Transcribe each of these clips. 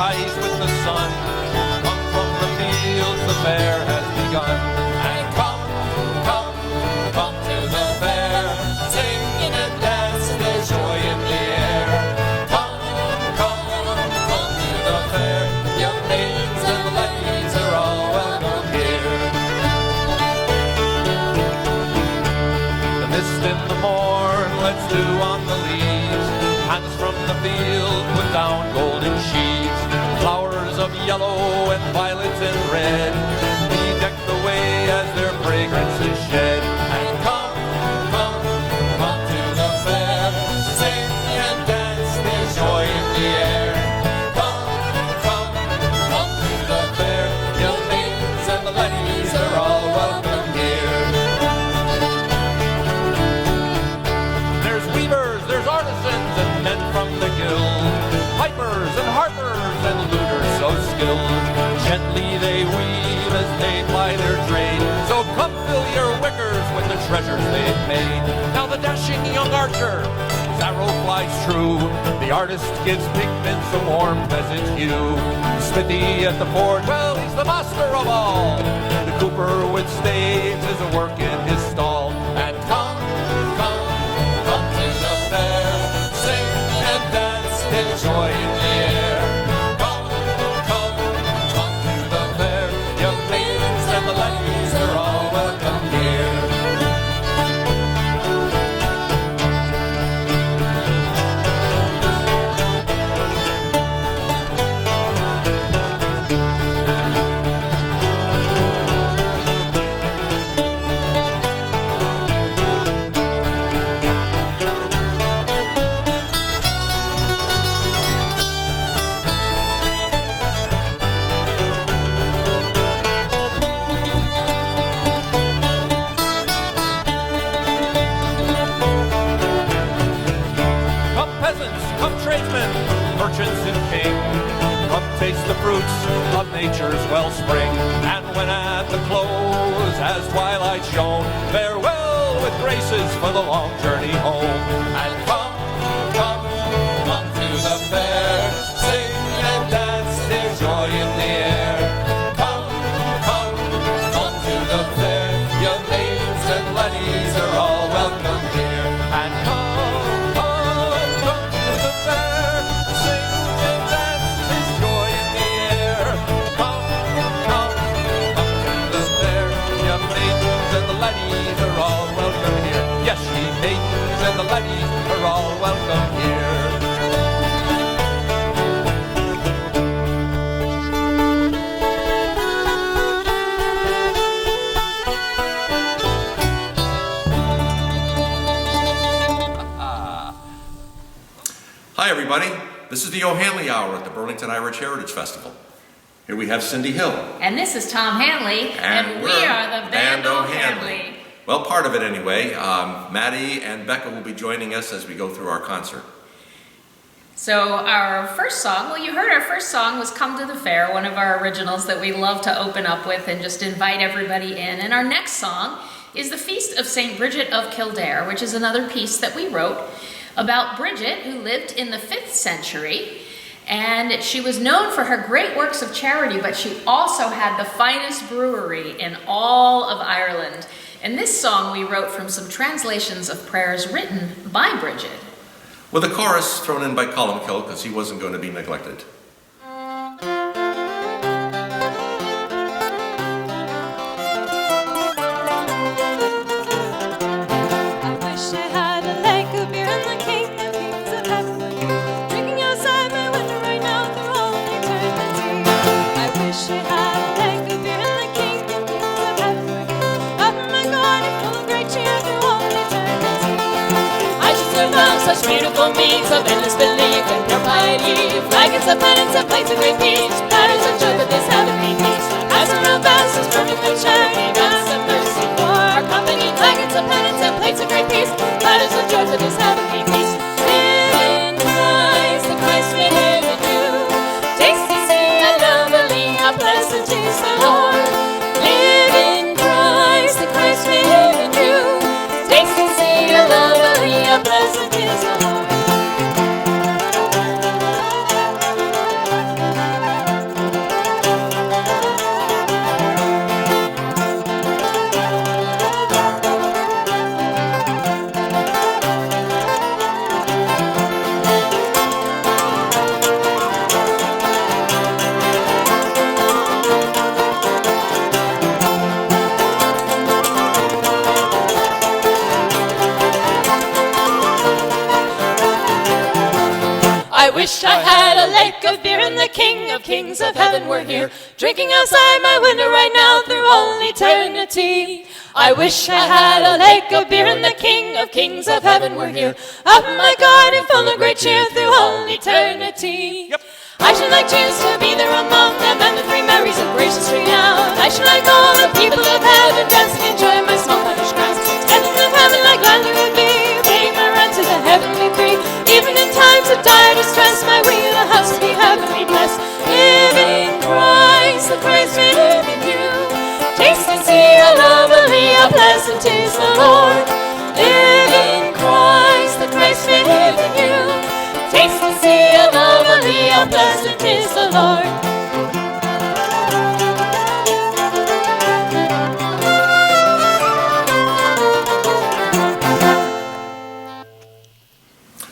rise with the sun. Come from the fields, the fair has begun. And come, come, come to the fair, singing and dancing, there's joy in the air. Come, come, come to the fair, young maidens and ladies are all welcome here. The mist in the morn, let's do on the leaves. Hands from the field, put down golden sheaves. Flowers of yellow and violets and red, we deck the way as their fragrance is shed. And come, come, come to the fair, sing and dance, there's joy in the air. Come, come, come to the fair, young maidens and the ladies are all welcome here. There's weavers, there's artisans and men from the guild, pipers and harpers and luters so skilled. Gently they weave as they ply their trade, so come fill your wickers with the treasures they've made. Now the dashing young archer, his arrow flies true, the artist gives pigments a warm peasant hue. The smithy at the forge, well, he's the master of all. The cooper with staves is a work in his stall. And come, come, come to the fair, sing and dance, there's joy in the air. Come, come, come to the fair, young maidens and the ladies are all welcome here. Merchants and kings, come taste the fruits of nature's wellspring. And when at the close, as twilight shone, farewell with graces for the long journey home. And come, come, come to the fair, sing and dance, there's joy in the air. Come, come, come to the fair, young ladies and ladies are all welcome here. And come, ladies are all welcome here. Yes, ye maidens and the ladies are all welcome here. Hi, everybody. This is the O'hAnleigh Hour at the Burlington Irish Heritage Festival. Here we have Cindy Hill. And this is Tom Hanley. And we are the band O'hAnleigh. Well, part of it anyway. Maddie and Becca will be joining us as we go through our concert. So our first song, well, you heard our first song was Come to the Fair, one of our originals that we love to open up with and just invite everybody in. And our next song is The Feast of St. Bridget of Kildare, which is another piece that we wrote about Bridget, who lived in the 5th century. And she was known for her great works of charity, but she also had the finest brewery in all of Ireland. And this song we wrote from some translations of prayers written by Bridget. With a chorus thrown in by Columkill, because he wasn't going to be neglected. Such beautiful means of endless belief and pure piety, flagons of penance and plates of great peace, platters of joy for this heavenly peace. As around us is perfect with charity, goodness and mercy for our company, flagons of penance and plates of great peace, platters of joy for this heavenly peace. Live in Christ, the Christ we live in you. Taste and see and lovely, how blessed is the Lord. Live in Christ, the Christ we live in you. Taste and see and lovely, how blessed is the Lord. I wish I had a lake of beer and the King of Kings of Heaven were here, drinking outside my window right now through all eternity. I wish I had a lake of beer and the King of Kings of Heaven were here, up in my garden full of great cheer through all eternity. Yep. I should like cheers to be there among them and the three Marys of gracious renown. I should like all the people of heaven dancing, enjoying my small cottage crowns. Heaven of heaven, like Landry would be, paying my rent to the heavenly three. Even in times of dire distress, my wheel house be heavenly blessed. Live in Christ, the Christ may live in you. Taste and see how lovely, how pleasant is the Lord. Live in Christ, the Christ may live in you. Taste and see how lovely, how pleasant is the Lord.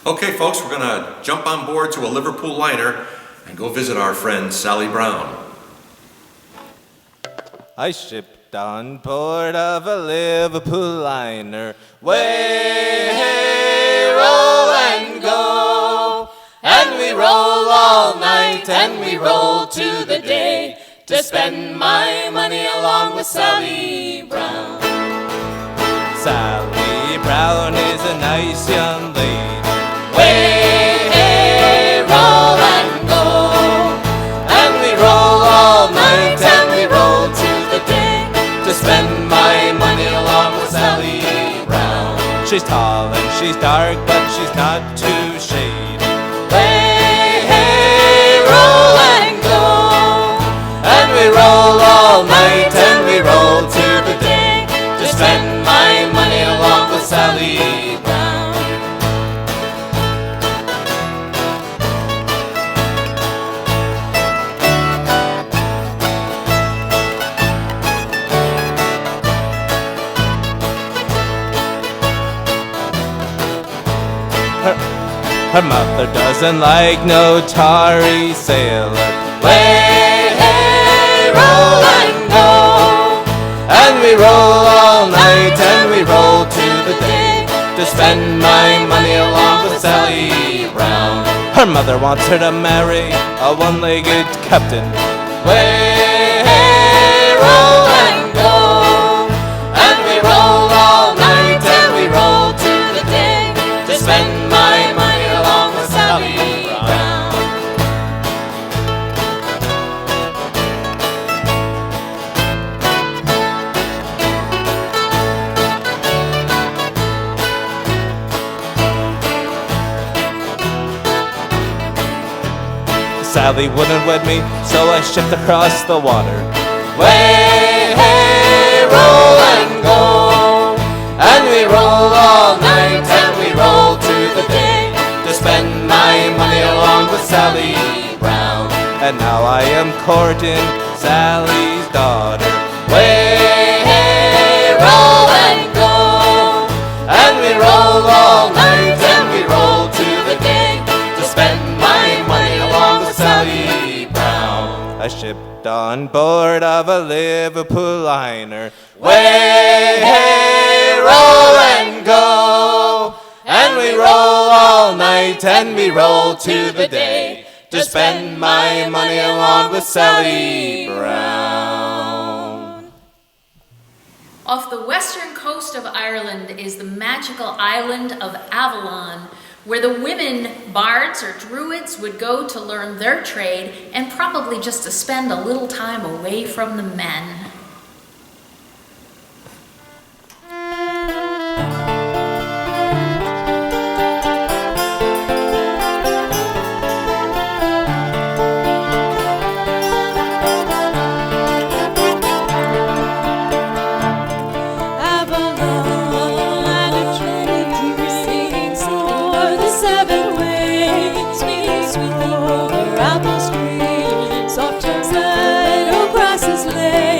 Okay, folks, we're going to jump on board to a Liverpool liner and go visit our friend Sally Brown. I shipped on board of a Liverpool liner. Way, hey, roll and go. And we roll all night and we roll to the day to spend my money along with Sally Brown. Sally Brown is a nice young lady. Way, hey, roll and go. And we roll all night and we roll to the day to spend my money along with Sally Brown. She's tall and she's dark, but she's not too shady. Way, hey, roll and go. And we roll all night and we roll to the day to spend my money along with Sally Brown. Her mother doesn't like no tarry sailor. Way, hey, roll and go. And we roll all night and we roll to the day to spend my money along with Sally Brown. Her mother wants her to marry a one-legged captain. Way, hey, roll and go. And we roll all night and we roll to the day to spend my money along with Sally Brown. Sally wouldn't wed me, so I shipped across the water. Way, hey, roll and go. And we roll all night and we roll to the day to spend my money along with Sally Brown. And now I am courting Sally's daughter. Way, hey, roll and go. And we roll all night and we roll to the day to spend my money along with Sally Brown. I shipped on board of a Liverpool liner. Way, hey, roll and go. And we roll all night and we roll to the day to spend my money along with Sally Brown. Off the western coast of Ireland is the magical island of Avalon, where the women bards or druids would go to learn their trade and probably just to spend a little time away from the men. Soft as that, oh, grasses lay.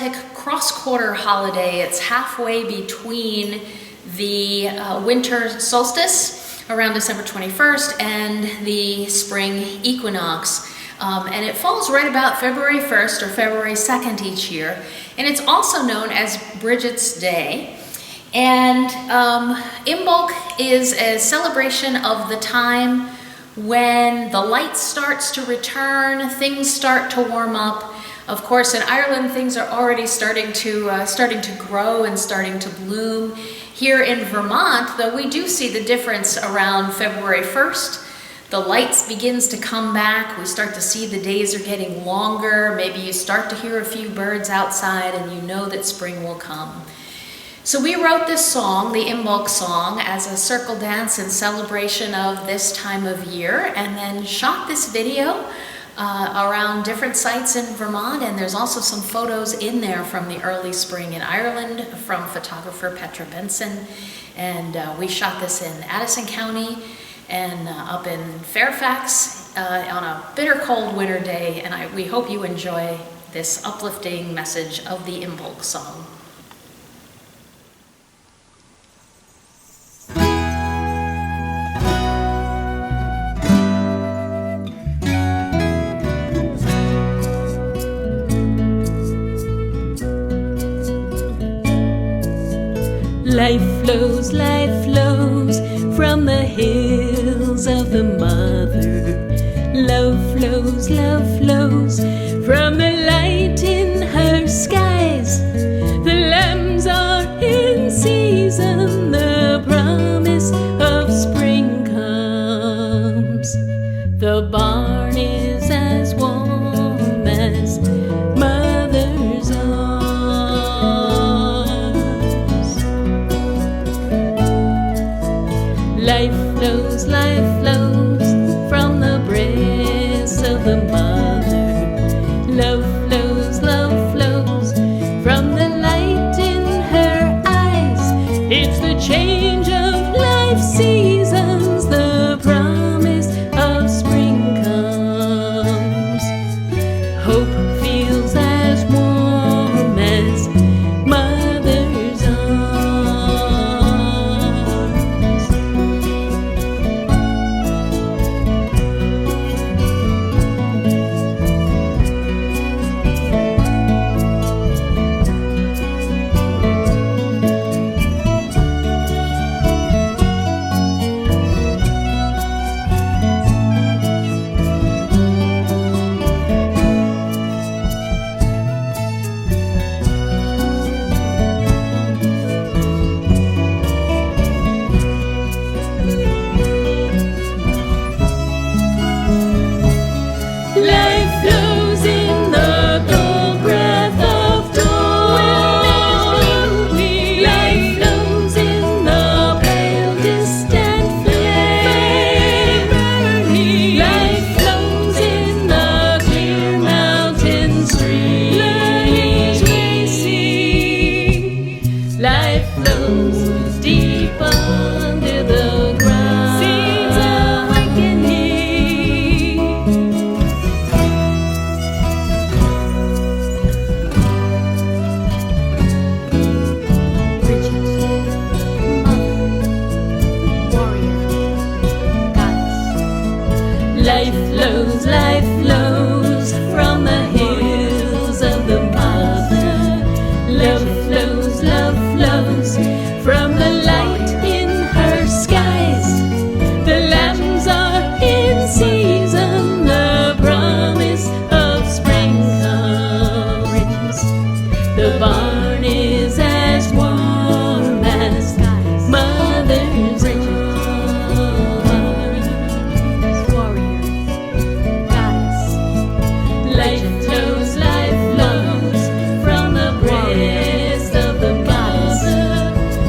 Celtic cross-quarter holiday. It's halfway between the winter solstice around December 21st and the spring equinox. And it falls right about February 1st or February 2nd each year. And it's also known as Bridget's Day. And Imbolc is a celebration of the time when the light starts to return, things start to warm up. Of course, in Ireland, things are already starting to grow and starting to bloom. Here in Vermont, though, we do see the difference around February 1st. The lights begins to come back. We start to see the days are getting longer. Maybe you start to hear a few birds outside and you know that spring will come. So we wrote this song, the Imbolc song, as a circle dance in celebration of this time of year, and then shot this video around different sites in Vermont, and there's also some photos in there from the early spring in Ireland from photographer Petra Benson, and we shot this in Addison County and up in Fairfax on a bitter cold winter day, and we hope you enjoy this uplifting message of the Imbolc song. Life flows from the hills of the mother. Love flows from the light in her skies. The lambs are in season, the promise of spring comes. The barn is as warm as mother's arms. Life flows from the breast of the mother. Love flows from the light in her eyes. It's the change of life seasons, the promise of spring comes. Hope feels as warm as mother's arms. Life flows in the cold breath of dawn. Life flows in the pale distant flame. Life flows in the clear mountain streams we see. Life flows deep under the ground. Seeds awakening. Life flows from the hills of the mother. Love flows from the light in her skies. The lambs are in season, the promise of spring comes. The barn is as warm as mother's arms. Life flows from the breast of the mother.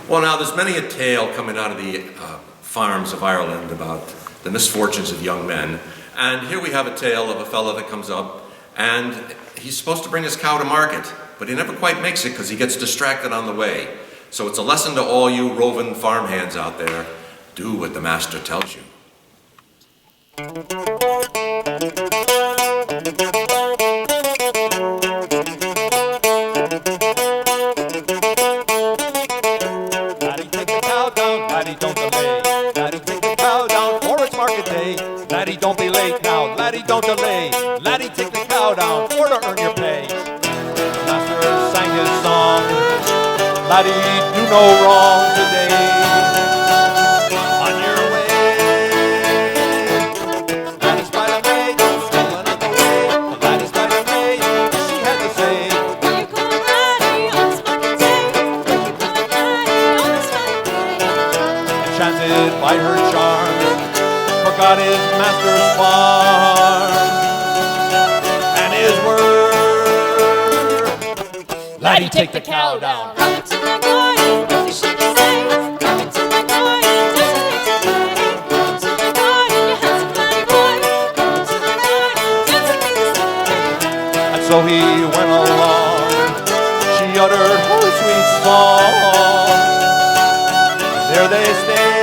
Well, now there's many a tale coming out of the farms of Ireland about the misfortunes of young men. And here we have a tale of a fellow that comes up and he's supposed to bring his cow to market, but he never quite makes it because he gets distracted on the way. So it's a lesson to all you roving farmhands out there. Do what the master tells you. Laddie, take the cow down, laddie, don't delay. Laddie, take the cow down for its market day. Laddie, don't be late now, laddie, don't delay. Laddie, take the cow down for to earn your pay. The master sang his song. Laddie, do no wrong today. On your way. Laddie's by the maid, strolling on the way. The laddie's by the maid, she had to say. Where you going, laddie, on this market day? Where you going, laddie, on this market day? Enchanted by her charms, forgot his master's farm and his word. Laddie, take the cow down. Come into my garden, don't you shake your say. Come into my garden, doesn't make to play. Come into my garden, you handsome laddie boy. Come into my garden, dancing in the sleigh. And so he went along. She uttered her sweet song. There they stayed.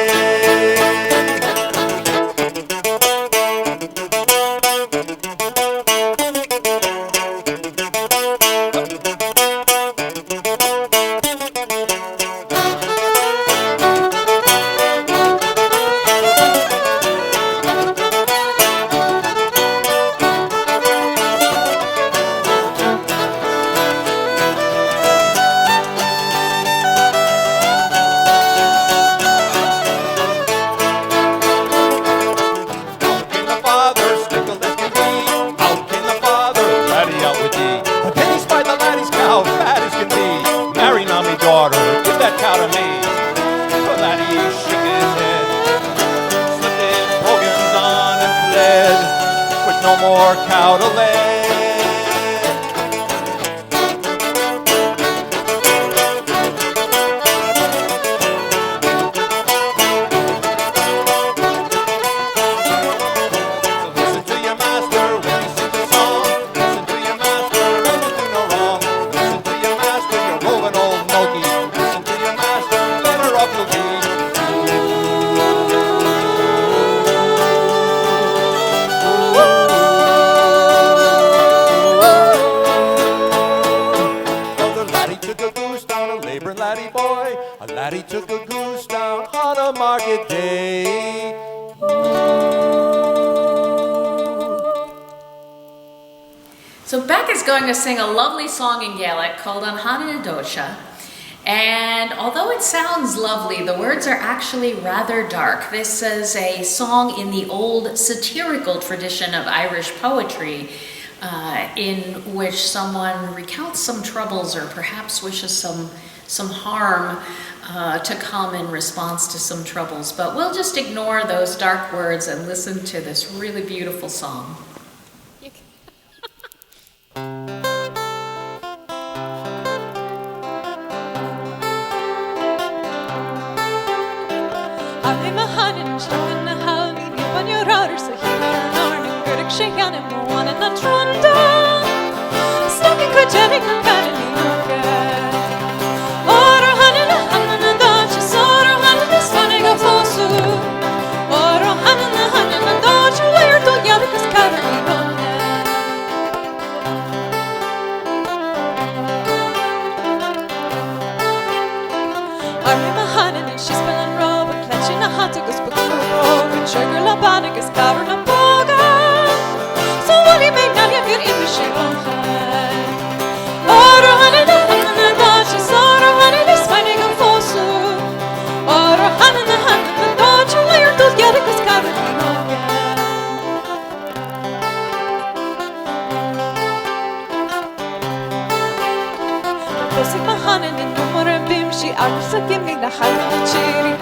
No more cow to lay. Listen to your master when he sings a song. Listen to your master when you do no wrong. Listen to your master, you're roving old Noki. Listen to your master, better off you'll be. Laddie boy, a laddie took a goose down on a market day. So Beck is going to sing a lovely song in Gaelic called O'hAnleigh. And although it sounds lovely, the words are actually rather dark. This is a song in the old satirical tradition of Irish poetry, in which someone recounts some troubles or perhaps wishes some harm to come in response to some troubles. But we'll just ignore those dark words and listen to this really beautiful song. She's spelling robe and clutching a hot to go spook and sugar la bonic is covering a boga. So will you make none of your English on high? Or honey, the Dutch, or honey, this finding a false. Or honey, the Dutch, where to get it is covering a boga. Pussy my honey, and no more beam, she arms a gimme the high.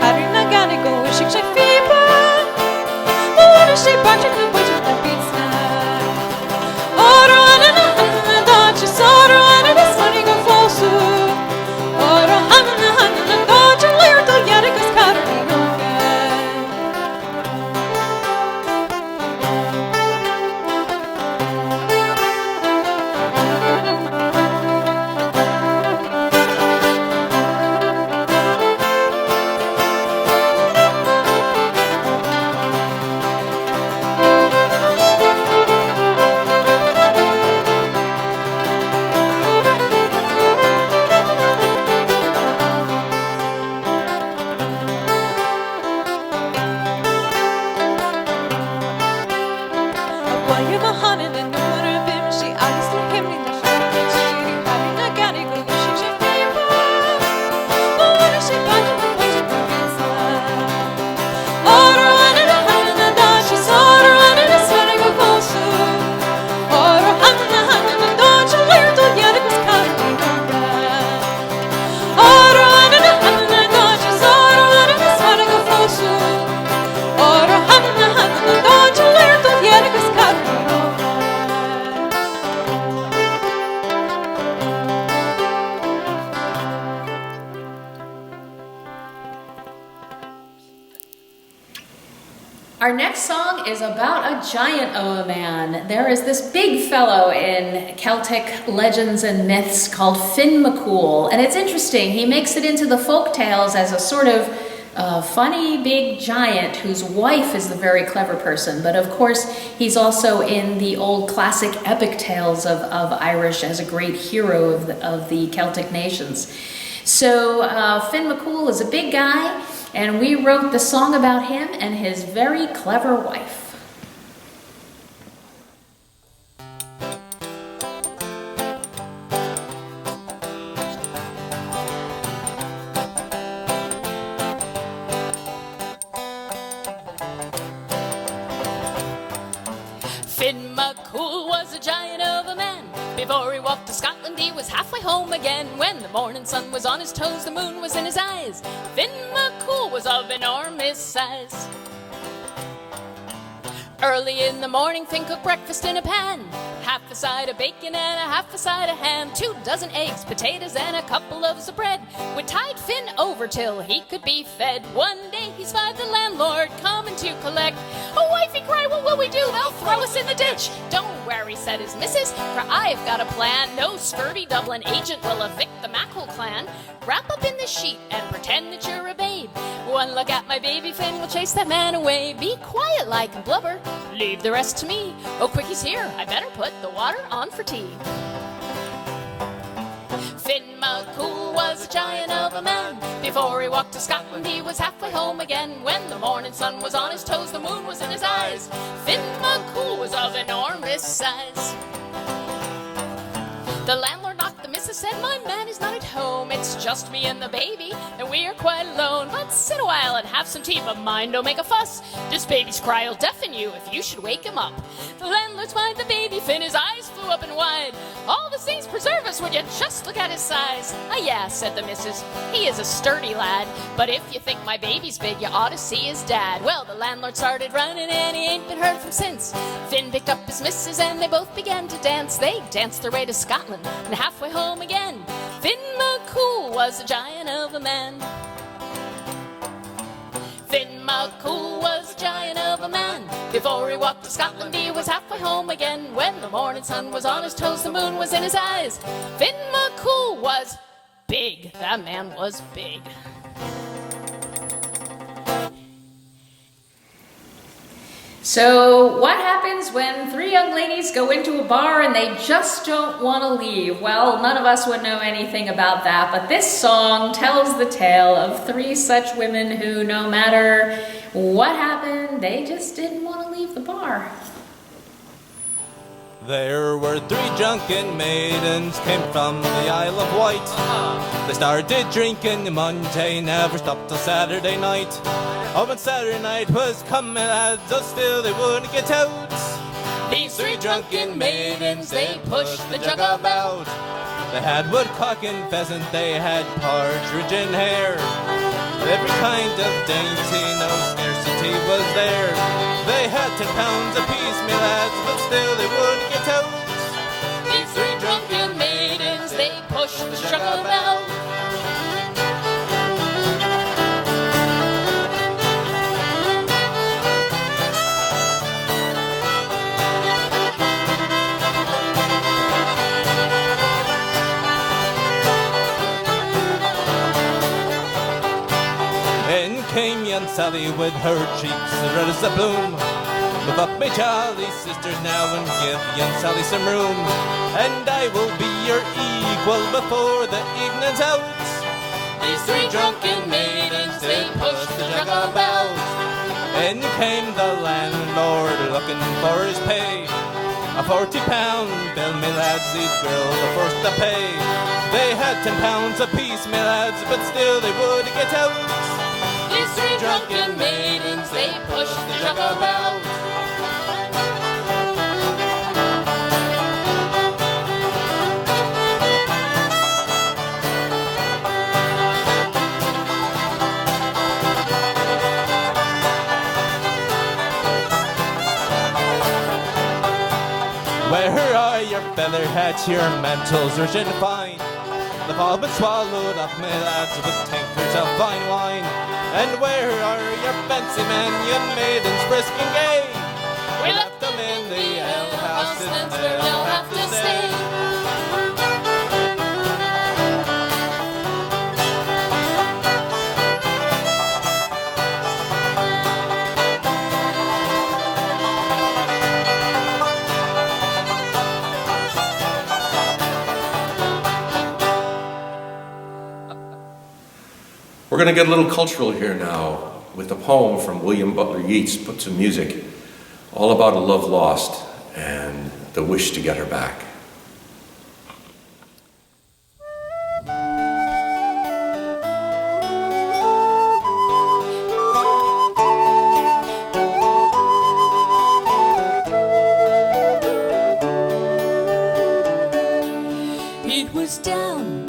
Harry Nagani go wishing she var han en enorm vim, she alls la hemlig när she hade na gani go she fiba. Och när she bajade på pojken på visa. Och då han en dag, she saw her han en svärd gå på så. Och då han en dag, she learned att göra det skall bli några. Och då han en dag, she saw her han en svärd gå på så. Och då han en dag, she learned att göra det skall bli några. Our next song is about a giant of a man. There is this big fellow in Celtic legends and myths called Finn McCool, and it's interesting. He makes it into the folk tales as a sort of funny big giant whose wife is the very clever person, but of course he's also in the old classic epic tales of Irish as a great hero of the Celtic nations. So Finn McCool is a big guy, and we wrote the song about him and his very clever wife. Finn McCool was a giant of a man. Before he walked to Scotland, he was halfway home again. When the morning sun was on his toes, the moon was in his eyes. Finn McCool was of enormous size. Early in the morning, Finn cooked breakfast in a pan. Half a side of bacon and a half a side of ham. 2 dozen eggs, potatoes, and a couple loaves of bread would tide Finn over till he could be fed. One day he spied the landlord coming to collect. "Oh, wife," he cried, "what will we do? They'll throw us in the ditch." "Don't worry," said his missus, "for I've got a plan. No scurvy Dublin agent will evict the Mackel clan. Wrap up in the sheet and pretend that you're a babe. One look at my baby Finn will chase that man away. Be quiet like and blubber, leave the rest to me. Oh, quick, he's here, I better put the water on for tea." Finn McCool was a giant of a man. Before he walked to Scotland, he was halfway home again. When the morning sun was on his toes, the moon was in his eyes. Finn McCool was of enormous size. The landlord knocked, the missus said, "My man is not at home. It's just me and the baby, and we are quite alone. But sit a while and have some tea, but mind, don't make a fuss. This baby's cry will deafen you if you should wake him up." The landlord spied the baby Finn, his eyes flew up and wide. "All the saints preserve us, would you just look at his size?" "Ah, yeah," said the missus, "he is a sturdy lad. But if you think my baby's big, you ought to see his dad." Well, the landlord started running, and he ain't been heard from since. Finn picked up his missus, and they both began to dance. They danced their way to Scotland and halfway home again. Finn McCool was a giant of a man. Finn McCool was a giant of a man. Before he walked to Scotland, he was halfway home again. When the morning sun was on his toes, the moon was in his eyes. Finn McCool was big. That man was big. So what happens when 3 young ladies go into a bar and they just don't want to leave? Well, none of us would know anything about that, but this song tells the tale of 3 such women who, no matter what happened, they just didn't want to leave the bar. There were 3 drunken maidens came from the Isle of Wight. They started drinking Monday, never stopped till Saturday night. Oh, when Saturday night was coming, lads, oh, still they wouldn't get out. These 3 drunken maidens, they pushed the jug about. They had woodcock and pheasant, they had partridge and hare. Every kind of dainty, no scarcity was there. They had 10 pounds apiece, me lads, but still they wouldn't get out. These 3 drunken maidens, they pushed the jug about. In came young Sally with her cheeks as red as a bloom. Move up, my jolly sisters, now and give young Sally some room. And I will be your equal before the evening's out. These 3 drunken maidens, they pushed the jug about. In came the landlord looking for his pay. A 40-pound bill, me lads, these girls are forced to pay. They had 10 pounds apiece, me lads, but still they would get out. These three drunken maidens, they pushed the jug about. Where are your feather hats, your mantles, or gin fine? They've all been swallowed up, my lads, with tankards of fine wine. And where are your fancy men, you maidens brisk and gay? We left them in the alehouse, that's where they'll have to stay. We're going to get a little cultural here now with a poem from William Butler Yeats put to music, all about a love lost and the wish to get her back. It was down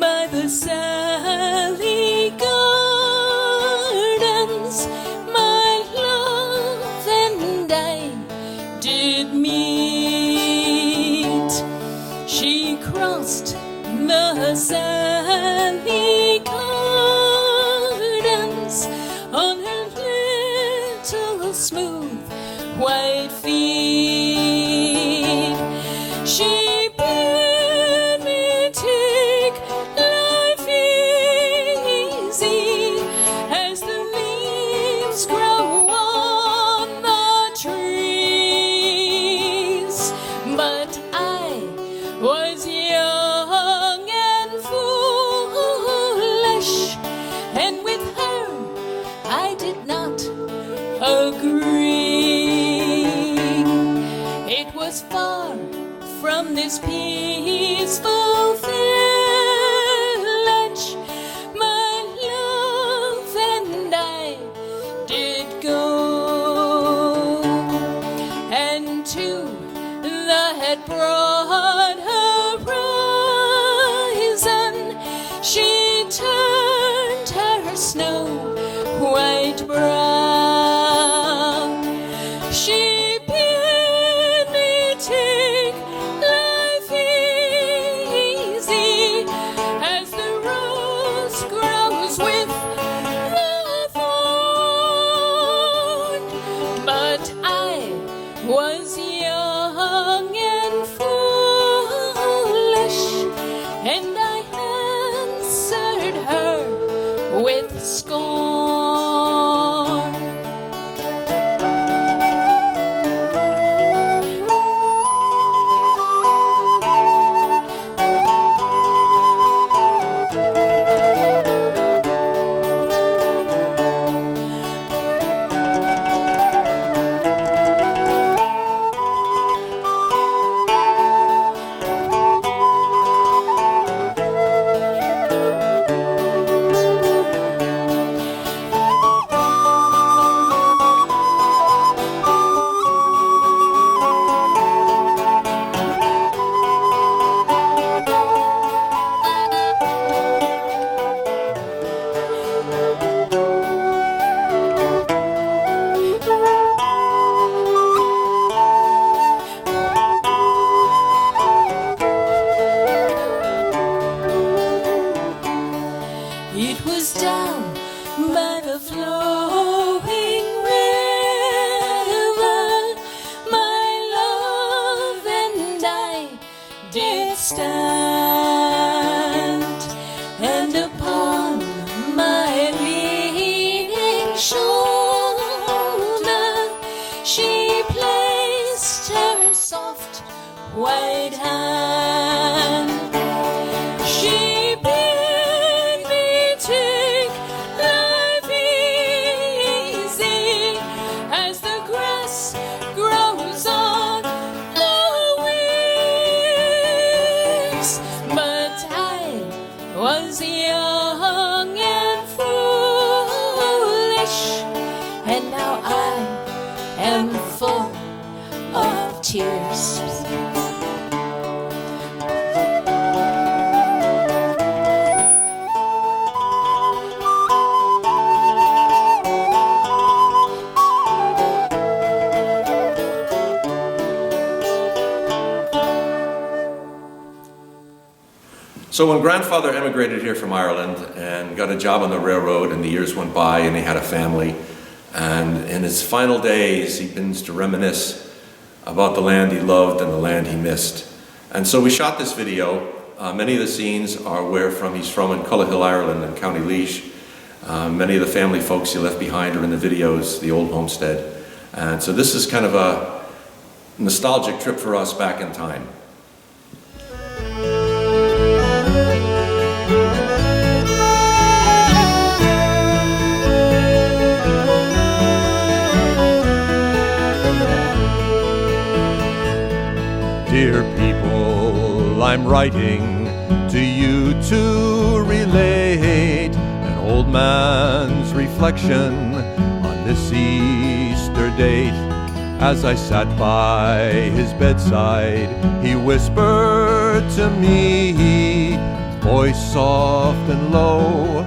by the Sally Gardens, my love and I did meet. She crossed the Sally Gardens on her little smooth white feet. She bid me take life easy as the leaves grow on the trees. But I was young and foolish, and with her I did not agree. It was far from this peaceful village my love and I did go, and to that broad horizon she turned her snow white brow. She bid me take life easy as the rose grows with the thorn. But I was young and foolish, and I answered her with scorn. Cheers. So when grandfather emigrated here from Ireland and got a job on the railroad, and the years went by and he had a family, and in his final days he begins to reminisce about the land he loved and the land he missed. And so we shot this video. Many of the scenes are where he's from in Cullihill, Ireland, in County Laois. Many of the family folks he left behind are in the videos, the old homestead. And so this is kind of a nostalgic trip for us back in time. Dear people, I'm writing to you to relate an old man's reflection on this Easter date. As I sat by his bedside, he whispered to me, voice soft and low,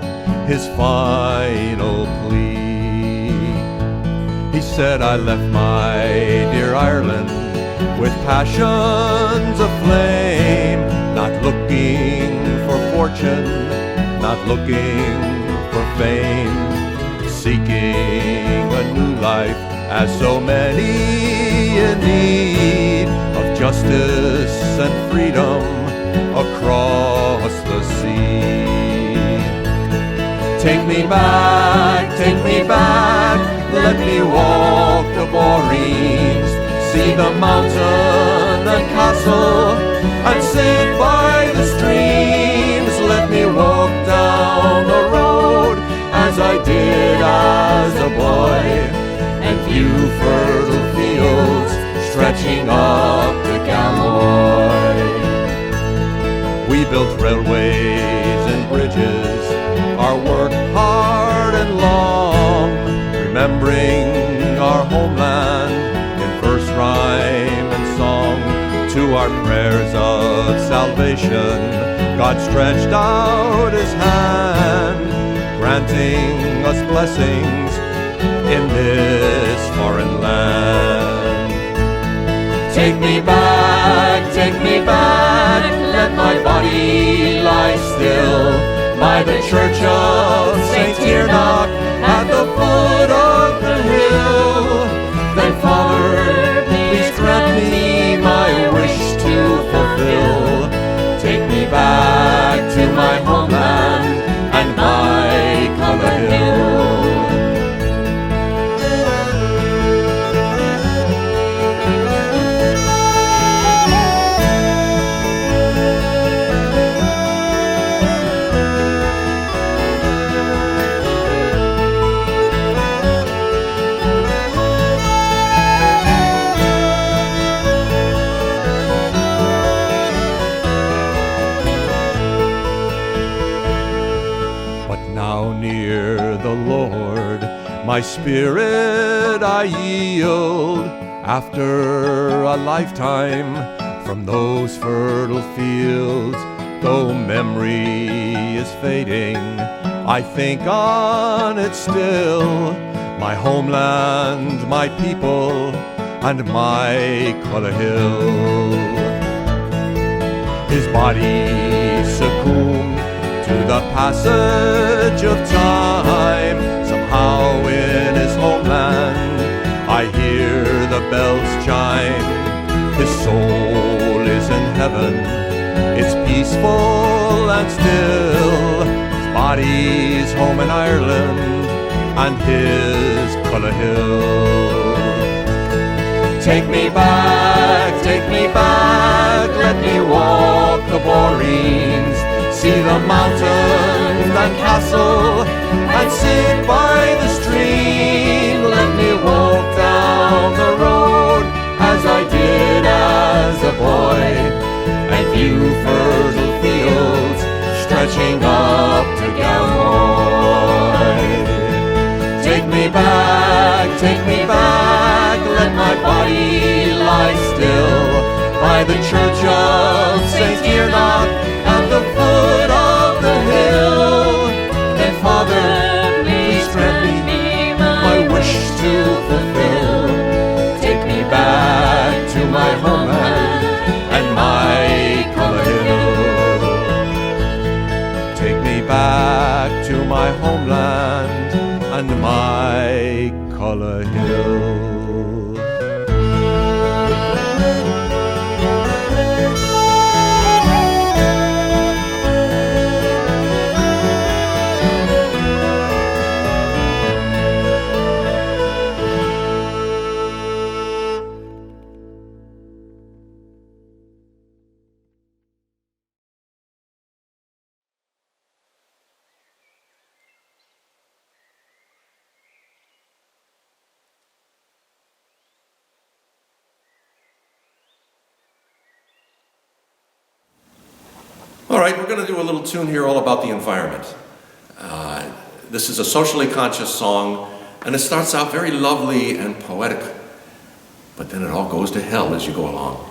his final plea. He said, I left my dear Ireland with passions aflame, not looking for fortune, not looking for fame, seeking a new life as so many in need of justice and freedom across the sea. Take me back, let me walk the Boreens, see the mountain and castle, and sit by the streams. Let me walk down the road as I did as a boy, and view fertile fields stretching up to Galway. We built railways and bridges, our work hard and long, remembering our homeland verse, rhyme, and song. To our prayers of salvation, God stretched out his hand, granting us blessings in this foreign land. Take me back, let my body lie still by the church of St. Tiernock at the foot of the hill. Then Father, please grant me my wish to fulfill. Take me back to my homeland and my Cullihill. My spirit I yield after a lifetime from those fertile fields. Though memory is fading, I think on it still. My homeland, my people, and my Cullihill. His body succumbed to the passage of time. Somehow in his homeland I hear the bells chime. His soul is in heaven, it's peaceful and still. His body's home in Ireland and his Cullihill. Take me back, let me walk the Boreens, see the mountain and castle, and sit by the stream. Let me walk down the road as I did as a boy, and view fertile fields stretching up to Galway. Take me back, let my body lie still the church of St. Enoch at the foot of the hill. And Father, please grant me my wish to fulfill. Take me back to my homeland and my color hill. Take me back to my homeland and my color hill. All right, we're going to do a little tune here all about the environment. This is a socially conscious song, and it starts out very lovely and poetic, but then it all goes to hell as you go along.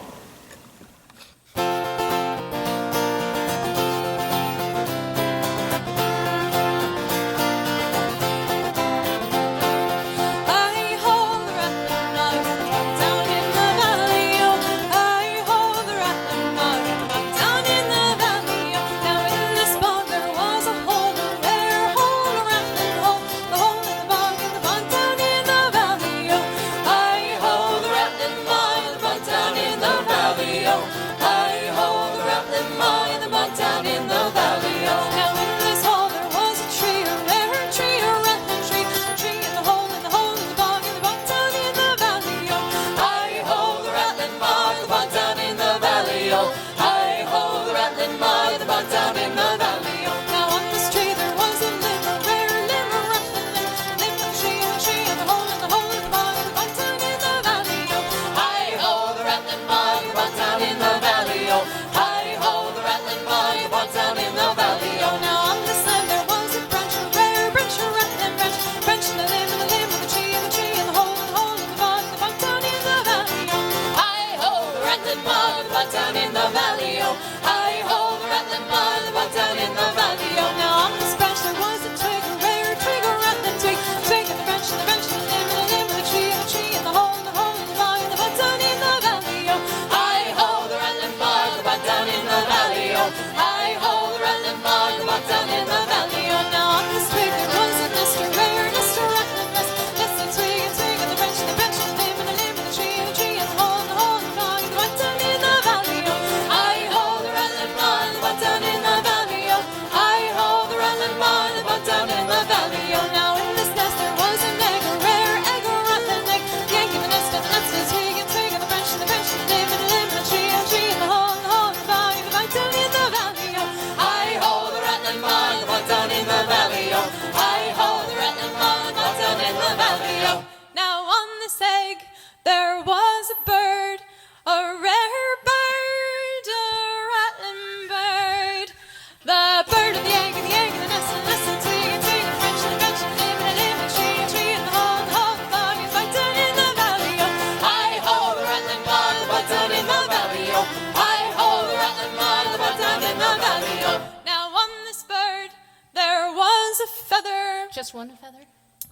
Just one feather?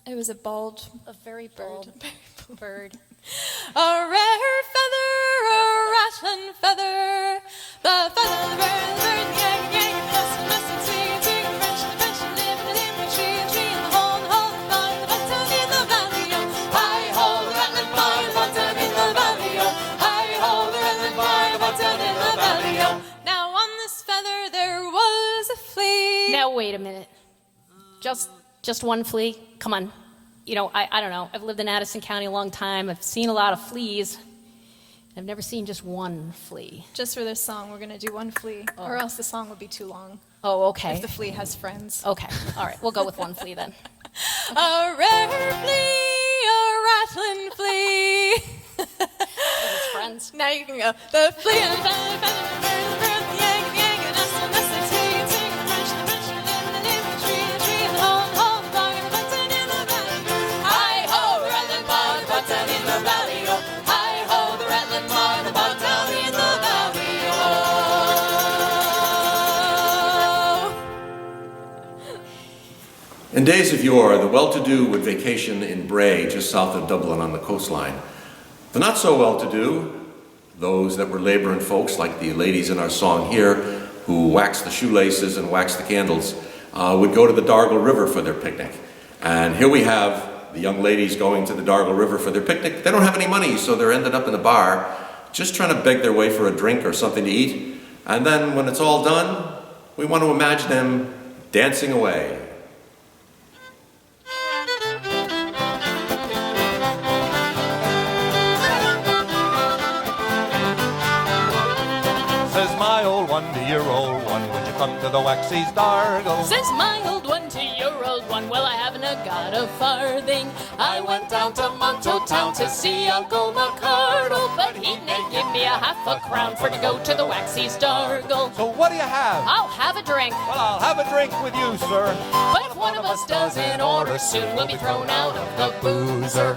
It was a very bald bird. A rare feather, a rattling feather, the feather of the bird, the yank, yank, and listen, sing, sing, the French, live in the limb, the tree, and the hole, the vine, the button in the valley, oh, hi-ho, the rattling vine, the button in the valley, oh, hi-ho, the rattling vine, the button in the valley, oh. Now on this feather there was a flea. Now wait a minute. Just one flea? Come on. You know, I don't know. I've lived in Addison County a long time. I've seen a lot of fleas. I've never seen just one flea. Just for this song, we're going to do one flea, or else the song would be too long. Oh, okay. If the flea has friends. Okay. All right. We'll go with one flea then. A rare flea, a rattling flea. His friends. Now you can go. The flea and the feather, the bird, the bird, the yank, the yank, the nestle, the nestle, sing, sing, the French, the limb, the tree, and the hole, the dog, and the button in the valley. Hi-ho, the rattling bog, the button in the valley. Hi-ho, the rattling bog, the button in the valley. In days of yore, the well-to-do would vacation in Bray, just south of Dublin on the coastline. The not so well-to-do, those that were laboring folks like the ladies in our song here, who waxed the shoelaces and waxed the candles, would go to the Dargle River for their picnic. And here we have the young ladies going to the Dargle River for their picnic. They don't have any money, so they're ended up in the bar, just trying to beg their way for a drink or something to eat. And then when it's all done, we want to imagine them dancing away. Says my old one to your old one, would you come to the Waxy's Dargle? Says my old one to your old one, well, I haven't got a farthing. I went down to Monto town to see Uncle McCardle, but he didn't give me a half a crown for to go to the Waxy's Dargle. So what do you have? I'll have a drink, Well, I'll have a drink with you, sir. but if one of us doesn't order, soon we'll be thrown out of the boozer.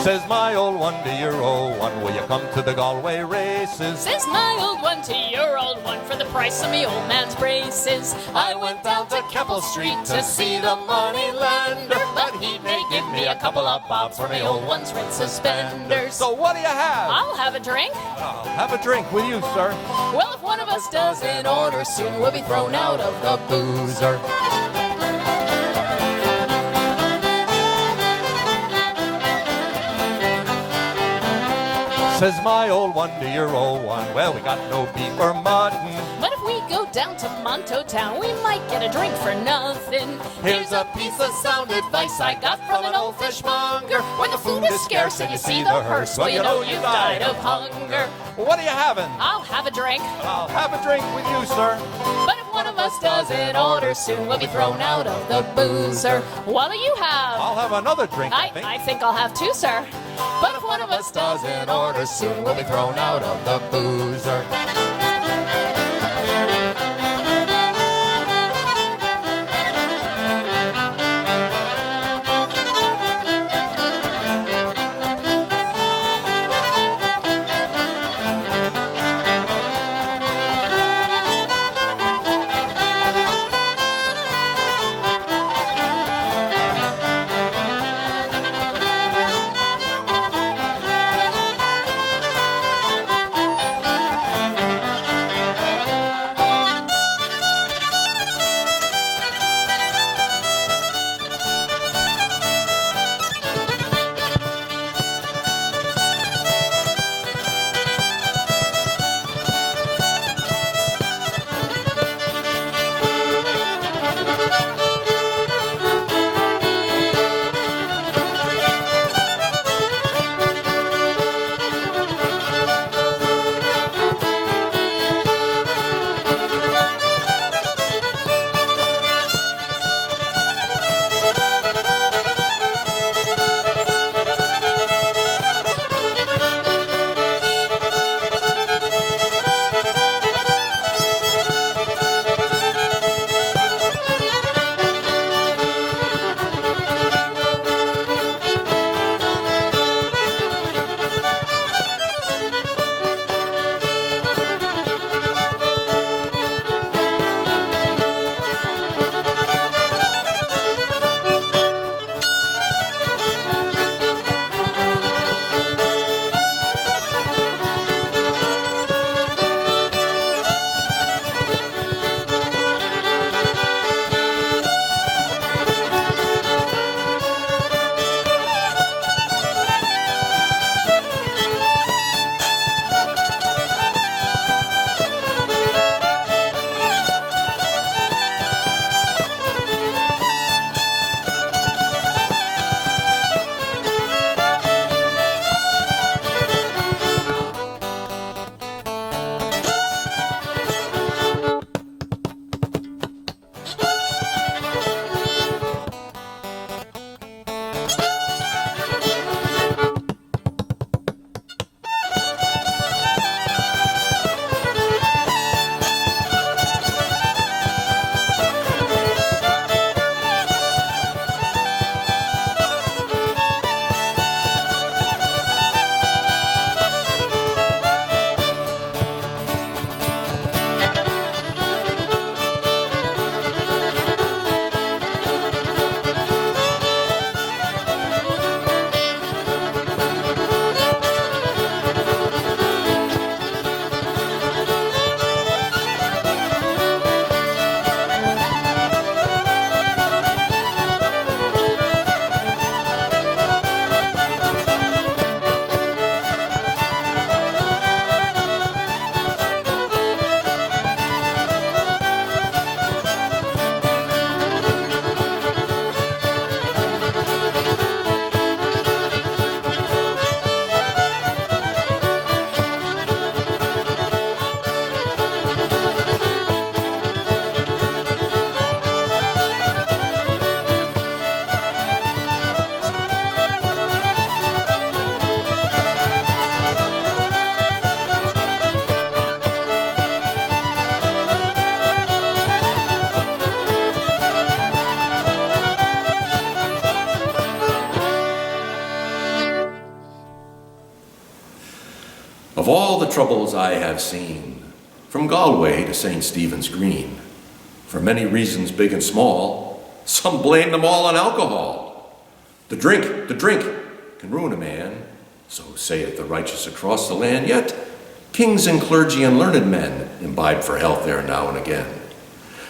Says my old one to your old one, will you come to the Galway races? Says my old one to your old one, for the price of me old man's braces. I went down to Keppel Street to see the money lender, but he may give me a couple of bobs for my old one's red suspenders. So what do you have? I'll have a drink. I'll have a drink with you, sir. Well, if one of us doesn't order, soon we'll be thrown out of the boozer. Says my old one to your old one, well, we got no beef or mutton. But if we go down to Monto town, we might get a drink for nothing. Here's a piece of sound advice I got from an old fishmonger. When the food is scarce and you see the hearse, well, you know you've died of hunger. What are you having? I'll have a drink, I'll have a drink with you, sir. but if one of us doesn't order, soon we'll be thrown out of the boozer. What'll you have? I'll have another drink, I think. I think I'll have two, sir. But if one of us doesn't order, soon we'll be thrown out of the boozer. troubles I have seen, from Galway to St. Stephen's Green. For many reasons, big and small, some blame them all on alcohol. The drink can ruin a man, so saith the righteous across the land, yet kings and clergy and learned men imbibe for health there now and again.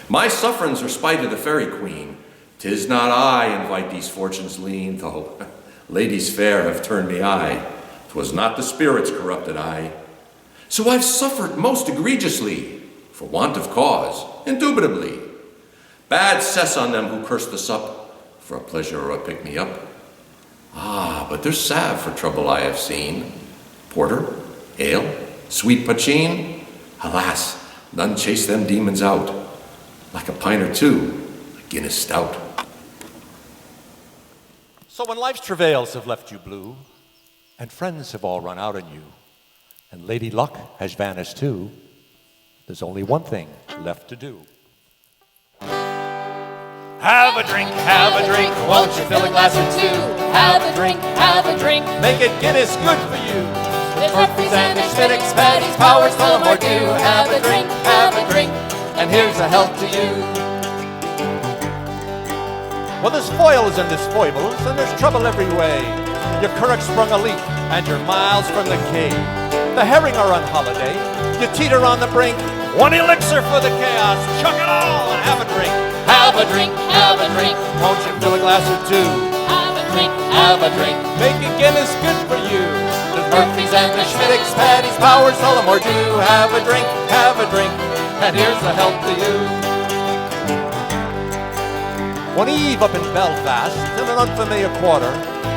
My sufferings are spite of the fairy queen. 'Tis not I invite these fortunes lean, though ladies fair have turned me eye. 'Twas not the spirits corrupted I. So I've suffered most egregiously, for want of cause, indubitably. Bad cess on them who curse the sup, for a pleasure or a pick-me-up. Ah, but there's salve for trouble I have seen. Porter, ale, sweet poteen, alas, none chase them demons out. Like a pint or two, a Guinness stout. So when life's travails have left you blue, and friends have all run out on you, and Lady Luck has vanished too, there's only one thing left to do. Have a drink, won't you fill a glass or two? Have a drink. Make it Guinness good for you. There's Murphy's and there's Schmittix, Patty's, Powers, Tullamore Dew. Have a drink. And here's a health to you. Well, there's foils and there's foibles, and there's trouble every way. Your currach sprung a leak, and you're miles from the cave. The herring are on holiday, you teeter on the brink. One elixir for the chaos, chuck it all and have a drink. Have a drink. Won't you fill a glass or two? Have a drink. Make it Guinness good for you. There's Murphy's and there's Schmittix, Patty's, Powers, Tullamore Dew. Have a drink. And here's a health to you. One eve up in Belfast, in an unfamiliar quarter,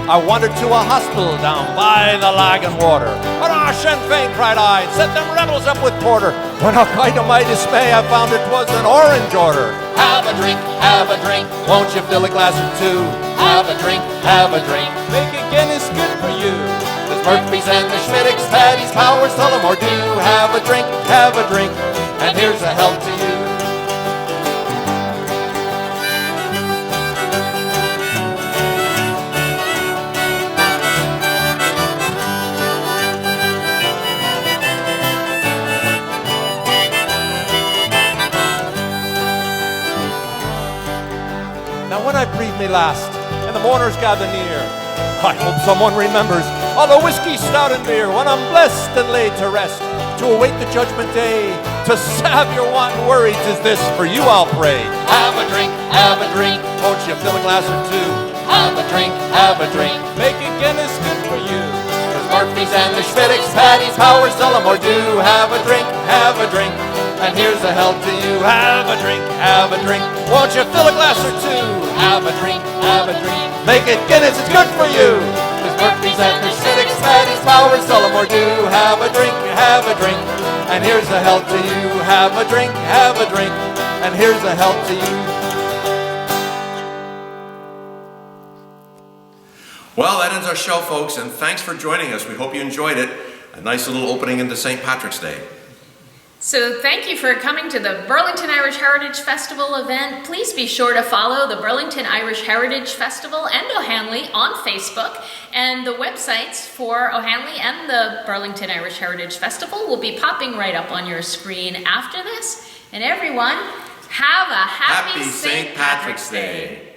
I wandered to a hospital down by the Lagan Water. Hurrah, Sinn Féin, cried I, set them rebels up with porter. When I cried to my dismay, I found it was an orange order. Have a drink. Won't you fill a glass or two? Have a drink. Make it Guinness good for you. There's Murphy's and there's Schmittix, Patty's, Powers, Tullamore Dew. Have a drink. And here's a health to you. Now when I breathe me last, and the mourners gather near, I hope someone remembers all the whiskey, stout, and beer. When I'm blessed and laid to rest, to await the judgment day, to salve your wanton worries, is this for you I'll pray. Have a drink. Won't you fill a glass or two? Have a drink. Make it Guinness good for you. There's Murphy's and there's Schmittix, Patty's, Powers, Tullamore Dew. Have a drink. And here's a health to you. Have a drink. Won't you fill a glass or two? Have a drink. Make it Guinness, it's good for you. There's Murphy's and there's Schmittix, Patty's, Powers, Tullamore Dew. Have a drink. And here's a health to you. Have a drink. And here's a health to you. Well, that ends our show, folks, and thanks for joining us. We hope you enjoyed it. A nice little opening into St. Patrick's Day. So thank you for coming to the Burlington Irish Heritage Festival event. Please be sure to follow the Burlington Irish Heritage Festival and O'hAnleigh on Facebook. And the websites for O'hAnleigh and the Burlington Irish Heritage Festival will be popping right up on your screen after this. And everyone, have a happy St. Patrick's Day.